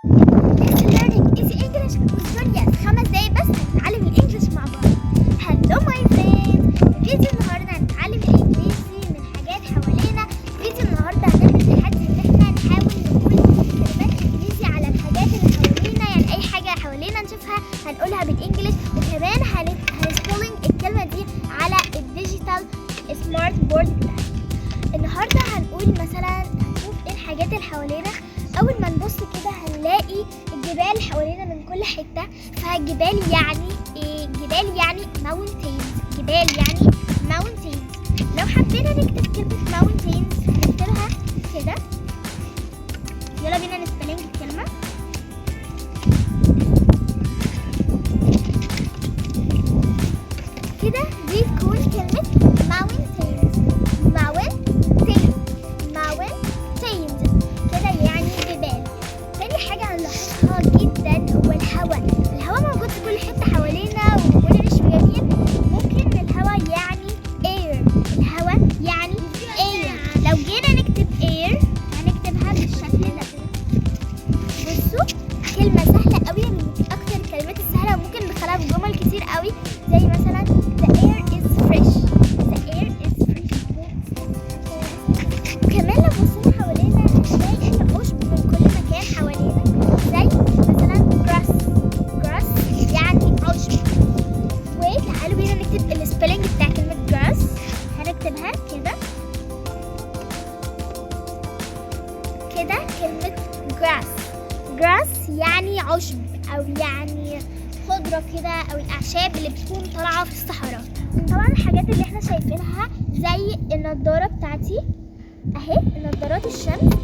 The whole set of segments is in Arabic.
Let's learning easy English with Juliet. 5 دقايق بس هنتعلم الانجليش مع بعض. Hello my friends. فيديو النهارده هنتعلم الانجليزي من حاجات حوالينا. فيديو النهارده هنعمل تحدي ان احنا نحاول نقول كلمات انجليزي على الحاجات اللي حوالينا، يعني اي حاجه حوالينا نشوفها هنقولها بالانجليش، وكمان هنسبيلنج الكلمه دي على الديجيتال سمارت بورد بتاعنا. النهارده هنقول مثلا هنشوف ايه الحاجات اللي حوالينا. اول ما نبص كده هنلاقي الجبال حوالينا من كل حته، فالجبال يعني ايه؟ جبال يعني mountains. جبال يعني mountains. لو حبينا نكتب كلمه mountains هنكتبها كده. يلا بينا نسبلنج الكلمه. كده دي تكون كلمه mountains. mountains كده يعني جبال. تاني حاجة هنلاحظها جدا هو الهواء. الهواء موجود في كل حتة حوالينا وكلنا مش جميل. ممكن الهواء يعني air. الهواء يعني air. لو جينا نكتب air هنكتبها بالشكل ده. بصوا كلمة سهلة قوي، من أكتر الكلمات السهلة وممكن ندخلها في جمل كتير قوي، زي مثلا the air is fresh. the air is fresh. وكمان لو بصينا حوالينا هنلاقي عشب من كل مكان حوالينا، زي مثلا grass يعني عشب. وتعالوا بينا نكتب السبيلنج بتاع كلمة grass. هنكتبها كده كلمة grass يعني عشب أو يعني خضرة كده، أو الأعشاب اللي بتكون طالعة في الصحراء. طبعا الحاجات اللي احنا شايفينها زي النضارة بتاعتي اهي، نظارات الشمس.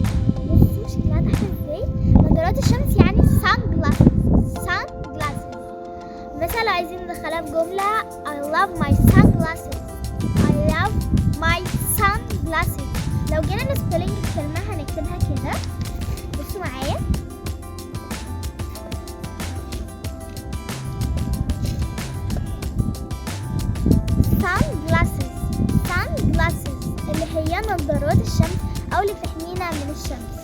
بصوا شكلها تحت ازاي. نظارات الشمس يعني sunglasses. مثلا لو عايزين ندخلها في جملة I love my sunglasses. لو جينا نسبلنج الكلمة هنكتبها كده. بصوا معايا sunglasses اللي هي نظارات الشمس او اللي بتحمينا من الشمس.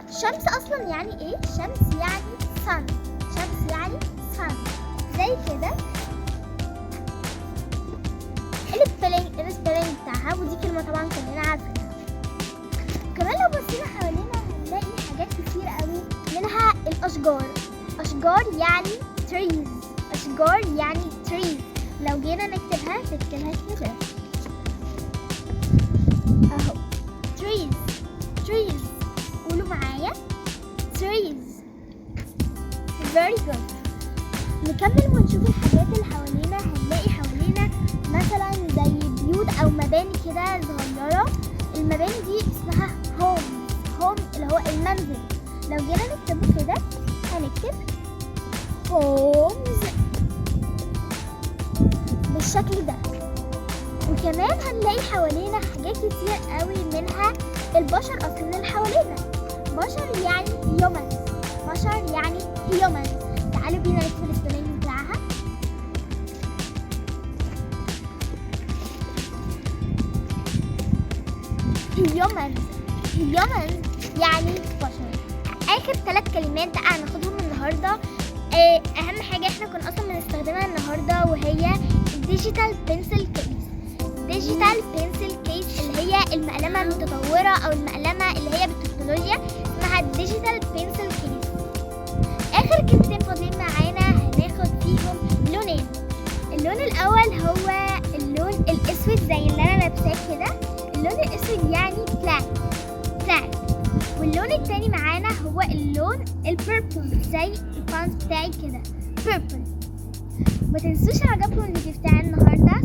الشمس اصلا يعني ايه؟ الشمس يعني sun. زي كده السبيلنج بتاعها، ودي كلمة طبعا كلنا عارفينها. كمان لو بصينا حوالينا هنلاقي حاجات كتير قوي، منها الاشجار. اشجار يعني trees. لو جينا نكتبها كده اهو trees. قولوا معايا trees. very good. نكمل ونشوف الحاجات اللي حوالينا. هنلاقي حوالينا مثلا زي بيوت او مباني كده صغيره. المباني دي اسمها هوم اللي هو المنزل. لو جينا نكتبه كده هنكتب homes بالشكل ده. وكمان هنلاقي حوالينا حاجات كتير قوي، منها البشر اصلا اللي حوالينا. بشر يعني humans. تعالوا بينا نكتب السبيلنج بتاعها. humans يعني بشر. اخر 3 كلمات بقى هناخدهم النهارده. اهم حاجه احنا كنا اصلا بنستخدمها النهارده وهي الديجيتال بنسل كيس اللي هي المقلمه المتطوره او المقلمه اللي هي بالتكنولوجيا، اسمها الديجيتال بنسل كيس. اخر كلمتين فاضلين معانا هناخد فيهم لونين. اللون الاول هو اللون الاسود زي اللي انا لابساه كده. اللون الاسود يعني black. واللون التاني معانا هو اللون البيربل زي الفانس بتاعي كده purple. ما تنسوش عجبكم الفيديو بتاع النهارده،